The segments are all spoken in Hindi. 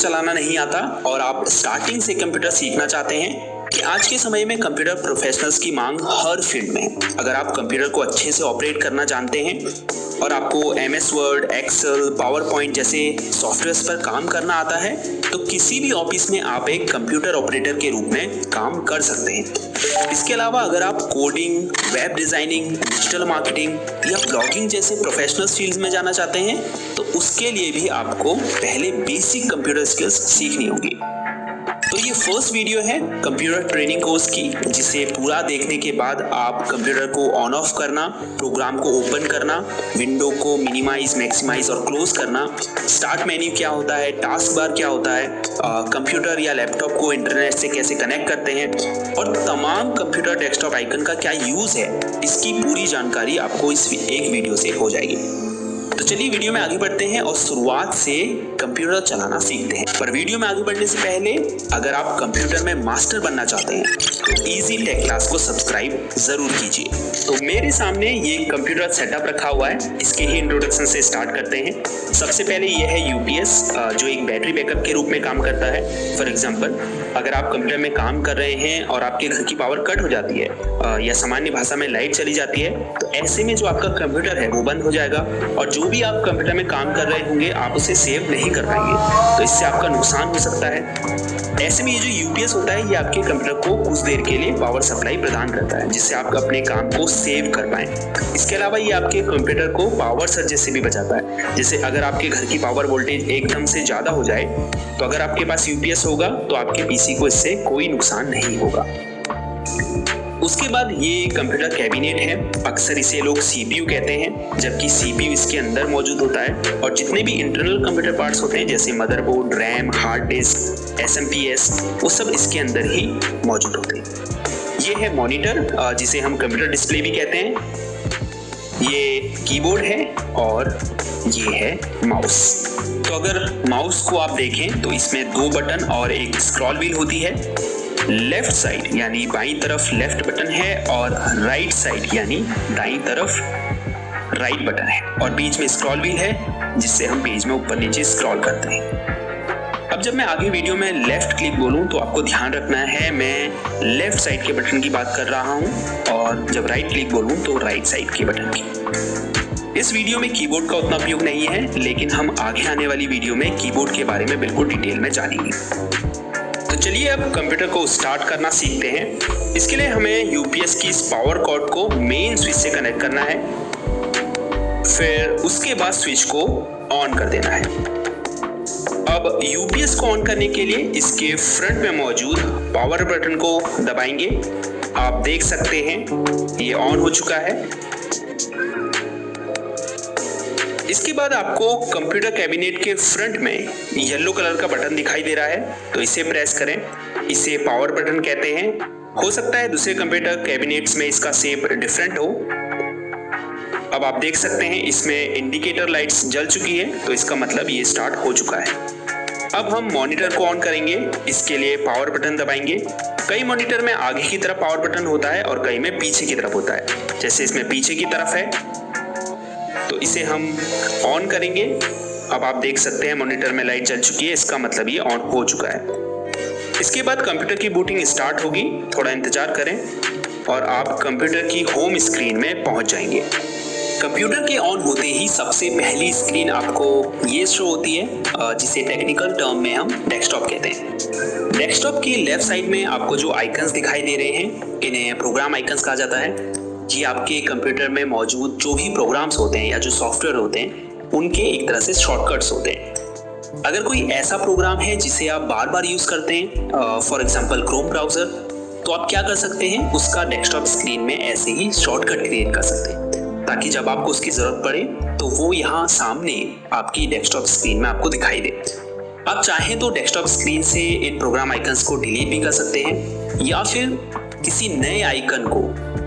चलाना नहीं आता और आप स्टार्टिंग से कंप्यूटर सीखना चाहते हैं कि आज के समय में कंप्यूटर प्रोफेशनल्स की मांग हर फील्ड में है। अगर आप कंप्यूटर को अच्छे से ऑपरेट करना जानते हैं और आपको MS Word, Excel, PowerPoint जैसे सॉफ्टवेयर्स पर काम करना आता है तो किसी भी ऑफिस में आप एक कंप्यूटर ऑपरेटर के रूप में काम कर सकते हैं। इसके अलावा अगर आप coding, web designing, digital marketing या ब्लॉगिंग जैसे प्रोफेशनल फील्ड्स में जाना चाहते हैं तो उसके लिए भी आपको पहले बेसिक कंप्यूटर स्किल्स सीखनी होगी। तो ये फर्स्ट वीडियो है कंप्यूटर ट्रेनिंग कोर्स की, जिसे पूरा देखने के बाद आप कंप्यूटर को ऑन ऑफ करना, प्रोग्राम को ओपन करना, विंडो को मिनिमाइज, मैक्सिमाइज और क्लोज करना, स्टार्ट मेन्यू क्या होता है, टास्क बार क्या होता है, कंप्यूटर या लैपटॉप को इंटरनेट से कैसे कनेक्ट करते हैं और तमाम कंप्यूटर डेस्कटॉप आइकन का क्या यूज है, इसकी पूरी जानकारी आपको इस एक वीडियो से हो जाएगी। तो चलिए वीडियो में आगे बढ़ते हैं और शुरुआत से कंप्यूटर चलाना सीखते हैं। पर वीडियो में आगे बढ़ने से पहले अगर आप कंप्यूटर में मास्टर बनना चाहते हैं तो इजी टेक क्लास को सब्सक्राइब जरूर कीजिए। तो मेरे सामने ये कंप्यूटर सेटअप रखा हुआ है, इसके ही इंट्रोडक्शन से स्टार्ट करते हैं। सबसे पहले ये है UPS जो एक बैटरी बैकअप के रूप में काम करता है। फॉर एग्जाम्पल अगर आप कंप्यूटर में काम कर रहे हैं और आपके घर की पावर कट हो जाती है या सामान्य भाषा में लाइट चली जाती है तो ऐसे में जो आपका कंप्यूटर है वो बंद हो जाएगा और जो भी आप कंप्यूटर में काम कर रहे होंगे आप उसे सेव नहीं कर पाएंगे, तो इससे आपका नुकसान हो सकता है। ऐसे में ये जो UPS होता है ये आपके कंप्यूटर को कुछ देर के लिए पावर सप्लाई प्रदान करता है जिससे आप अपने काम को सेव कर पाएं। इसके अलावा ये आपके कंप्यूटर को पावर सर्ज से भी बचाता है। जैसे अगर आपके घर की पावर वोल्टेज एकदम से ज्यादा हो जाए तो अगर आपके पास UPS होगा तो आपके PC को इससे कोई नुकसान नहीं होगा। उसके बाद ये कंप्यूटर कैबिनेट है, अक्सर इसे लोग CPU कहते हैं, जबकि CPU इसके अंदर मौजूद होता है और जितने भी इंटरनल कंप्यूटर पार्ट्स होते हैं जैसे motherboard, RAM, hard disk, SMPS वो सब इसके अंदर ही मौजूद होते हैं। ये है मॉनिटर जिसे हम कंप्यूटर डिस्प्ले भी कहते हैं, ये कीबोर्ड है और ये है माउस। तो अगर माउस को आप देखें तो इसमें 2 बटन और एक स्क्रॉल व्हील होती है। लेफ्ट साइड यानी बाईं तरफ लेफ्ट बटन है और राइट साइड यानी दाईं तरफ राइट बटन है और बीच में स्क्रॉल व्हील है जिससे हम पेज में ऊपर नीचे स्क्रॉल करते हैं। अब जब मैं आगे वीडियो में लेफ्ट क्लिक बोलूं तो आपको ध्यान रखना है मैं लेफ्ट साइड के बटन की बात कर रहा हूं और जब राइट क्लिक बोलूं तो राइट साइड के बटन की। इस वीडियो में कीबोर्ड का उतना उपयोग नहीं है, लेकिन हम आगे आने वाली वीडियो में कीबोर्ड के बारे में बिल्कुल डिटेल में जानेंगे। तो चलिए अब कंप्यूटर को स्टार्ट करना सीखते हैं। इसके लिए हमें UPS की इस पावर कॉर्ड को मेन स्विच से कनेक्ट करना है, फिर उसके बाद स्विच को ऑन कर देना है। अब UPS को ऑन करने के लिए इसके फ्रंट में मौजूद पावर बटन को दबाएंगे। आप देख सकते हैं ये ऑन हो चुका है। इसके बाद आपको कंप्यूटर कैबिनेट के फ्रंट में येलो कलर का बटन दिखाई दे रहा है, तो इसे प्रेस करें। इसे पावर बटन कहते हैं। हो सकता है दूसरे कंप्यूटर कैबिनेट्स में इसका शेप डिफरेंट हो। अब आप देख सकते हैं इसमें इंडिकेटर लाइट्स जल चुकी है, तो इसका मतलब ये स्टार्ट हो चुका है। अब हम मॉनिटर को ऑन करेंगे। इसके लिए पावर बटन दबाएंगे। कई मॉनिटर में आगे की तरफ पावर बटन होता है और कई में पीछे की तरफ होता है। जैसे इसमें पीछे की तरफ है तो इसे हम ऑन करेंगे। अब आप देख सकते हैं मॉनिटर में लाइट जल चुकी है, इसका मतलब ये ऑन हो चुका है। इसके बाद कंप्यूटर की बूटिंग स्टार्ट होगी, थोड़ा इंतजार करें और आप कंप्यूटर की होम स्क्रीन में पहुंच जाएंगे। कंप्यूटर के ऑन होते ही सबसे पहली स्क्रीन आपको ये शो होती है जिसे टेक्निकल टर्म में हम डेस्कटॉप कहते हैं। डेस्कटॉप की लेफ्ट साइड में आपको जो आइकन्स दिखाई दे रहे हैं इन्हें प्रोग्राम आइकन्स कहा जाता है। ये आपके कंप्यूटर में मौजूद जो भी प्रोग्राम्स होते हैं या जो सॉफ्टवेयर होते हैं उनके एक तरह से शॉर्टकट्स होते हैं। अगर कोई ऐसा प्रोग्राम है जिसे आप बार बार यूज करते हैं, फॉर एग्जांपल क्रोम ब्राउजर, तो आप क्या कर सकते हैं उसका डेस्कटॉप स्क्रीन में ऐसे ही शॉर्टकट क्रिएट कर सकते हैं ताकि जब आपको उसकी जरूरत पड़े तो वो यहाँ सामने आपकी डेस्कटॉप स्क्रीन में आपको दिखाई दे। आप चाहें तो डेस्कटॉप स्क्रीन से इन प्रोग्राम आइकन्स को डिलीट भी कर सकते हैं या फिर किसी नए आइकन को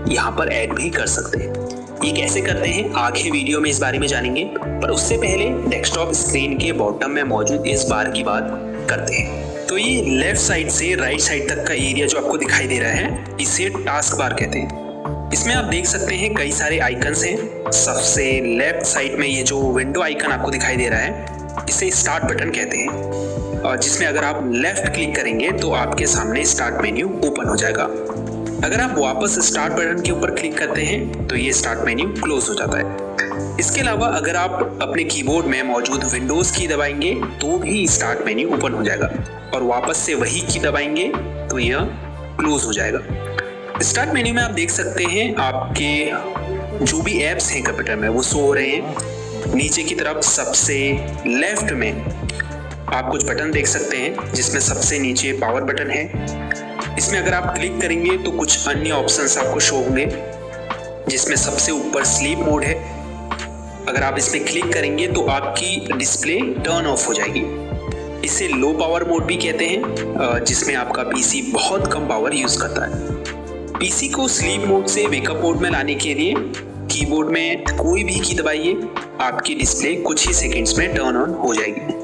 यहाँ पर ऐड भी कर सकते हैं। ये कैसे करते हैं आगे वीडियो में इस बारे में जानेंगे, पर उससे पहले डेस्कटॉप स्क्रीन के बॉटम में मौजूद इस बार की बात करते हैं। तो ये लेफ्ट साइड से राइट साइड तक का एरिया जो आपको दिखाई दे रहा है इसे टास्क बार कहते हैं। इसमें आप देख सकते हैं कई सारे आइकन्स हैं। सबसे लेफ्ट साइड में ये जो विंडो आइकन आपको दिखाई दे रहा है इसे स्टार्ट बटन कहते हैं। जिसमें अगर आप लेफ्ट क्लिक करेंगे तो आपके सामने स्टार्ट मेन्यू ओपन हो जाएगा। अगर आप वापस स्टार्ट बटन के ऊपर क्लिक करते हैं तो ये स्टार्ट मेन्यू क्लोज हो जाता है। इसके अलावा अगर आप अपने कीबोर्ड में मौजूद विंडोज की दबाएंगे तो भी स्टार्ट मेन्यू ओपन हो जाएगा, और वापस से वही की दबाएंगे तो यह क्लोज हो जाएगा। स्टार्ट मेन्यू में आप देख सकते हैं आपके जो भी ऐप्स हैं कंप्यूटर में वो शो हो रहे हैं। नीचे की तरफ सबसे लेफ्ट में आप कुछ बटन देख सकते हैं, जिसमें सबसे नीचे पावर बटन है। इसमें अगर आप क्लिक करेंगे तो कुछ अन्य ऑप्शंस आपको शो होंगे, जिसमें सबसे ऊपर स्लीप मोड है। अगर आप इसमें क्लिक करेंगे तो आपकी डिस्प्ले टर्न ऑफ हो जाएगी। इसे लो पावर मोड भी कहते हैं, जिसमें आपका पीसी बहुत कम पावर यूज करता है। पीसी को स्लीप मोड से वेकअप मोड में लाने के लिए कीबोर्ड में कोई भी की दबाइए, आपकी डिस्प्ले कुछ ही सेकंड्स में टर्न ऑन हो जाएगी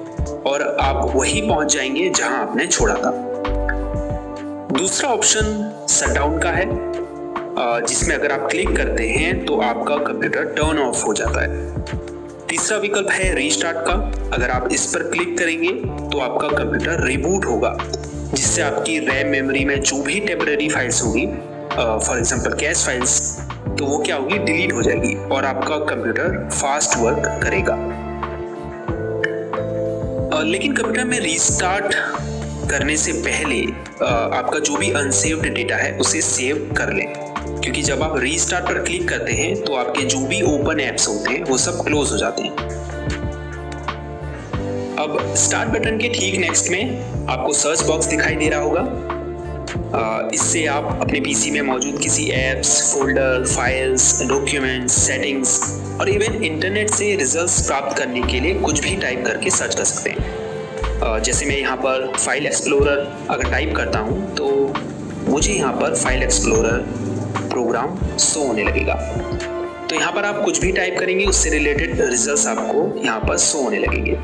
और आप वहीं पहुंच जाएंगे जहां आपने छोड़ा था। दूसरा ऑप्शन शटडाउन का है, जिसमें अगर आप क्लिक करते हैं तो आपका कंप्यूटर टर्न ऑफ हो जाता है। तीसरा विकल्प है रीस्टार्ट का। अगर आप इस पर क्लिक करेंगे तो आपका कंप्यूटर रिबूट होगा, जिससे आपकी रैम मेमोरी में जो भी टेम्परेरी फाइल्स होगी, फॉर एग्जांपल कैश फाइल्स, तो वो क्या होगी, डिलीट हो जाएगी और आपका कंप्यूटर फास्ट वर्क करेगा। लेकिन कंप्यूटर में रीस्टार्ट करने से पहले आपका जो भी अनसेव्ड डेटा है उसे सेव कर लें, क्योंकि जब आप रीस्टार्ट पर क्लिक करते हैं तो आपके जो भी ओपन ऐप्स होते हैं वो सब क्लोज हो जाते हैं। अब स्टार्ट बटन के ठीक नेक्स्ट में आपको सर्च बॉक्स दिखाई दे रहा होगा। इससे आप अपने पीसी में मौजूद किसी apps, folder, files, documents, settings और इवन इंटरनेट से रिजल्ट्स प्राप्त करने के लिए कुछ भी टाइप करके सर्च कर सकते हैं। जैसे मैं यहाँ पर फाइल एक्सप्लोरर अगर टाइप करता हूँ तो मुझे यहाँ पर फाइल एक्सप्लोरर प्रोग्राम शो होने लगेगा। तो यहाँ पर आप कुछ भी टाइप करेंगे उससे रिलेटेड रिजल्ट्स आपको यहाँ पर शो होने लगेंगे।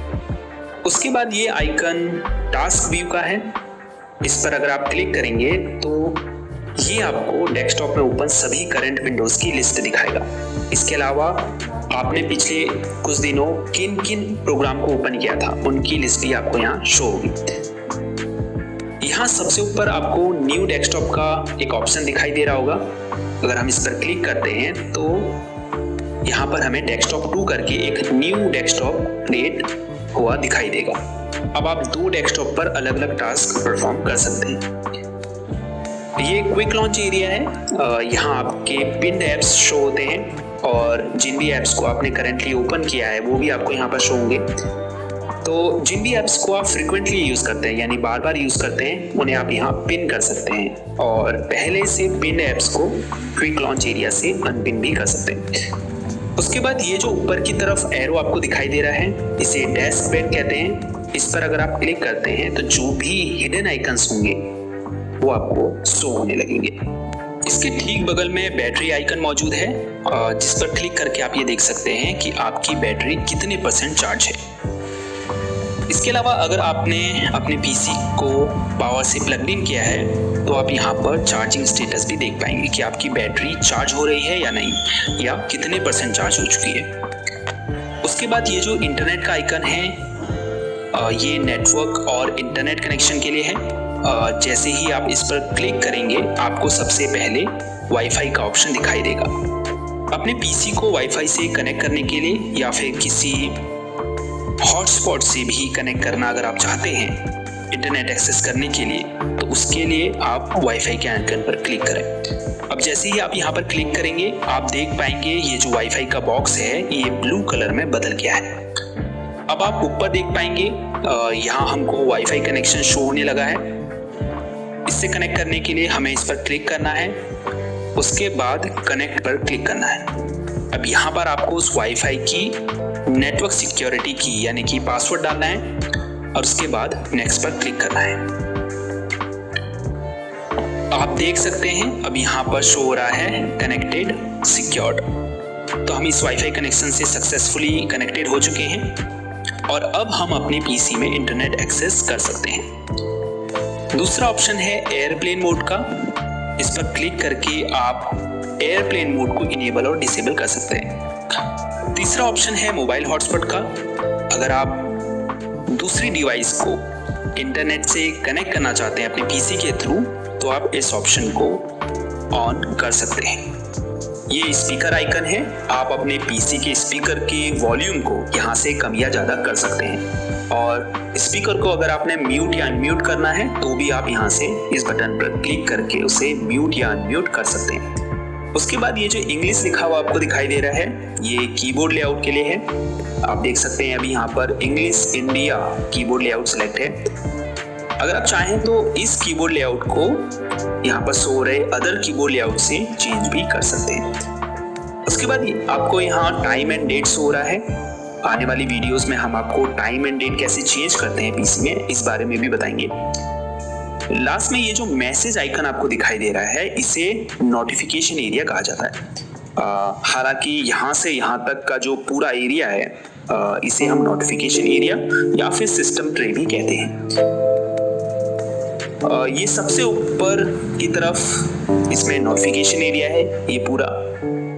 उसके बाद ये आइकन टास्क व्यू का है। इस पर अगर आप क्लिक करेंगे तो ये आपको डेस्कटॉप में ओपन सभी करंट विंडोज की लिस्ट दिखाएगा। इसके अलावा आपने पिछले कुछ दिनों किन किन प्रोग्राम को ओपन किया था उनकी लिस्ट भी आपको यहाँ शो होगी। यहाँ सबसे ऊपर आपको न्यू डेस्कटॉप का एक ऑप्शन दिखाई दे रहा होगा। अगर हम इस पर क्लिक करते हैं तो यहाँ पर हमें डेस्कटॉप 2 करके एक न्यू डेस्कटॉप क्रिएट हुआ दिखाई देगा। अब आप 2 डेस्कटॉप पर अलग अलग टास्क परफॉर्म कर सकते हैं। ये क्विक लॉन्च एरिया है। यहाँ आपके पिन्ड ऐप्स शो होते हैं और जिन भी ऐप्स को आपने करेंटली ओपन किया है वो भी आपको यहाँ पर शो होंगे। तो जिन भी ऐप्स को आप फ्रिक्वेंटली यूज़ करते हैं यानी बार बार यूज़ करते हैं उन्हें आप यहाँ पिन कर सकते हैं और पहले से पिन ऐप्स को क्विक लॉन्च एरिया से अनपिन भी कर सकते हैं। उसके बाद ये जो ऊपर की तरफ एरो आपको दिखाई दे रहा है इसे डेस्क बेड कहते हैं। इस पर अगर आप क्लिक करते हैं तो जो भी हिडन आइकन्स होंगे वो आपको शो होने लगेंगे। इसके ठीक बगल में बैटरी आइकन मौजूद है, जिस पर क्लिक करके आप ये देख सकते हैं कि आपकी बैटरी कितने % चार्ज है। इसके अलावा अगर आपने अपने पीसी को पावर से प्लग इन किया है तो आप यहाँ पर चार्जिंग स्टेटस भी देख पाएंगे कि आपकी बैटरी चार्ज हो रही है या नहीं, या कितने % चार्ज हो चुकी है। उसके बाद ये जो इंटरनेट का आइकन है ये नेटवर्क और इंटरनेट कनेक्शन के लिए है। जैसे ही आप इस पर क्लिक करेंगे आपको सबसे पहले वाईफाई का ऑप्शन दिखाई देगा। अपने पीसी को वाईफाई से कनेक्ट करने के लिए या फिर किसी हॉटस्पॉट से भी कनेक्ट करना अगर आप चाहते हैं इंटरनेट एक्सेस करने के लिए, तो उसके लिए आप वाईफाई के आइकन पर क्लिक करें। अब जैसे ही आप यहाँ पर क्लिक करेंगे आप देख पाएंगे ये जो वाईफाई का बॉक्स है ये ब्लू कलर में बदल गया है। अब आप ऊपर देख पाएंगे यहाँ हमको वाईफाई कनेक्शन शो होने लगा है। इससे कनेक्ट करने के लिए हमें इस पर क्लिक करना है, उसके बाद कनेक्ट पर क्लिक करना है। अब यहाँ पर आपको उस वाईफाई की नेटवर्क सिक्योरिटी की यानी कि पासवर्ड डालना है और उसके बाद नेक्स्ट पर क्लिक करना है। आप देख सकते हैं अब यहाँ पर शो हो रहा है कनेक्टेड सिक्योर्ड। तो हम इस वाईफाई कनेक्शन से सक्सेसफुली कनेक्टेड हो चुके हैं और अब हम अपने पीसी में इंटरनेट एक्सेस कर सकते हैं। दूसरा ऑप्शन है एयरप्लेन मोड का। इस पर क्लिक करके आप एयरप्लेन मोड को इनेबल और डिसेबल कर सकते हैं। तीसरा ऑप्शन है मोबाइल हॉटस्पॉट का। अगर आप दूसरी डिवाइस को इंटरनेट से कनेक्ट करना चाहते हैं अपने पीसी के थ्रू, तो आप इस ऑप्शन को ऑन कर सकते हैं। ये स्पीकर आइकन है, आप अपने पीसी के स्पीकर के वॉल्यूम को यहाँ से कम या ज़्यादा कर सकते हैं। और स्पीकर को अगर आपने म्यूट या अनम्यूट करना है तो भी आप यहाँ से इस बटन पर क्लिक करके उसे म्यूट या अनम्यूट कर सकते हैं। उसके बाद ये जो इंग्लिश लिखा हुआ आपको दिखाई दे रहा है, ये कीबोर्ड लेआउट के लिए है। आप देख सकते हैं अभी यहाँ पर English India keyboard layout select है। अगर आप चाहें तो इस कीबोर्ड लेआउट को यहाँ पर शो रहे अदर कीबोर्ड लेआउट से चेंज भी कर सकते हैं। उसके बाद आपको यहाँ टाइम एंड डेट शो हो रहा है। आने वाली वीडियोस में हम आपको टाइम एंड डेट कैसे चेंज करते हैं पीसी में, इस बारे में भी बताएंगे। लास्ट में ये जो मैसेज आइकन आपको दिखाई दे रहा है, इसे नोटिफिकेशन एरिया कहा जाता है। हालांकि यहाँ से यहाँ तक का जो पूरा एरिया है, इसे हम नोटिफिकेशन एरिया या फिर सिस्टम ट्रे भी कहते हैं। ये सबसे ऊपर की तरफ इसमें नोटिफिकेशन एरिया है। ये पूरा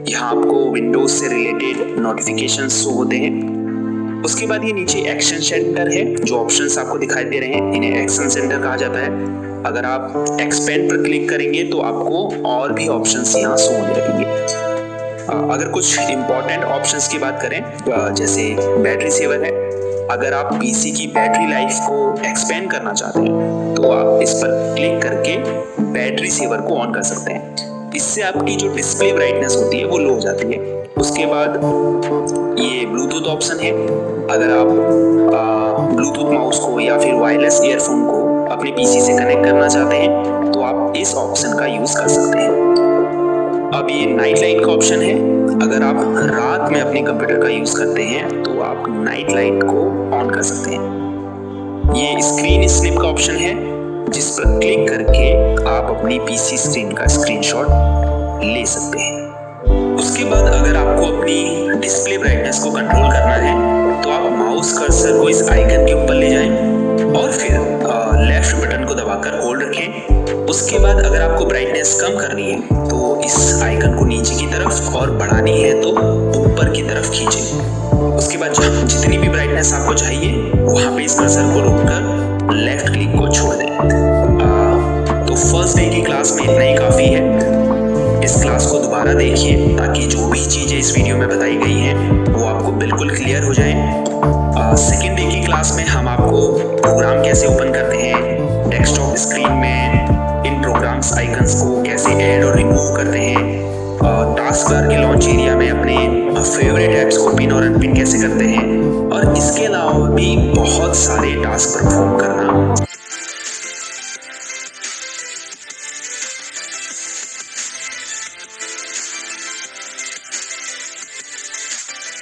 यहाँ आपको विंडोज से रिलेटेड नोटिफिकेशन शो होते हैं। उसके बाद ये नीचे एक्शन सेंटर है, जो ऑप्शंस आपको दिखाई दे रहे हैं इन्हें एक्शन सेंटर कहा जाता है। अगर आप एक्सपेंड पर क्लिक करेंगे तो आपको और भी ऑप्शंस यहाँ शो होने लगेंगे। अगर कुछ इंपॉर्टेंट ऑप्शंस की बात करें, जैसे बैटरी सेवर है, अगर आप पीसी की बैटरी लाइफ को एक्सपेंड करना चाहते हैं तो आप इस पर क्लिक करके बैटरी सेवर को ऑन कर सकते हैं। इससे आपकी जो डिस्प्ले ब्राइटनेस होती है वो लो हो जाती है। उसके बाद ये ब्लूटूथ ऑप्शन है। अगर आप ब्लूटूथ माउस को या फिर वायरलेस ईयरफोन को अपने पीसी से कनेक्ट करना चाहते हैं तो आप इस ऑप्शन का यूज कर सकते हैं। अब ये नाइट लाइट का ऑप्शन है। अगर आप रात में अपने कंप्यूटर का यूज करते हैं तो आप नाइट लाइट को ऑन कर सकते हैं। ये स्क्रीन स्निप का ऑप्शन है, जिस पर क्लिक करके आप अपनी पीसी स्क्रीन का स्क्रीनशॉट ले सकते हैं। उसके बाद अगर आपको अपनी डिस्प्ले ब्राइटनेस को कंट्रोल करना है तो आप माउस कर्सर को इस आइकन के ऊपर ले जाएं और फिर लेफ्ट बटन को दबाकर होल्ड रखें। उसके बाद अगर आपको ब्राइटनेस कम करनी है तो इस आइकन को नीचे की तरफ और बढ़ानी है तो ऊपर की तरफ खींचें। उसके बाद जितनी भी ब्राइटनेस आपको चाहिए वहां पे इस कर्सर को रोककर लेफ्ट क्लिक को छोड़ दें। तो फर्स्ट डे की क्लास में इतना ही काफ़ी है। इस क्लास को दोबारा देखिए ताकि जो भी चीज़ें इस वीडियो में बताई गई हैं वो आपको बिल्कुल क्लियर हो जाएं। सेकेंड डे की क्लास में हम आपको प्रोग्राम कैसे ओपन करते हैं, डेस्कटॉप स्क्रीन में इन प्रोग्राम्स आइकन्स को कैसे ऐड और रिमूव करते हैं, टास्क बार के लॉन्च एरिया में अपने फेवरेट ऐप्स को पिन और अनपिन कैसे करते हैं, और इसके अलावा भी बहुत सारे टास्क परफॉर्म करना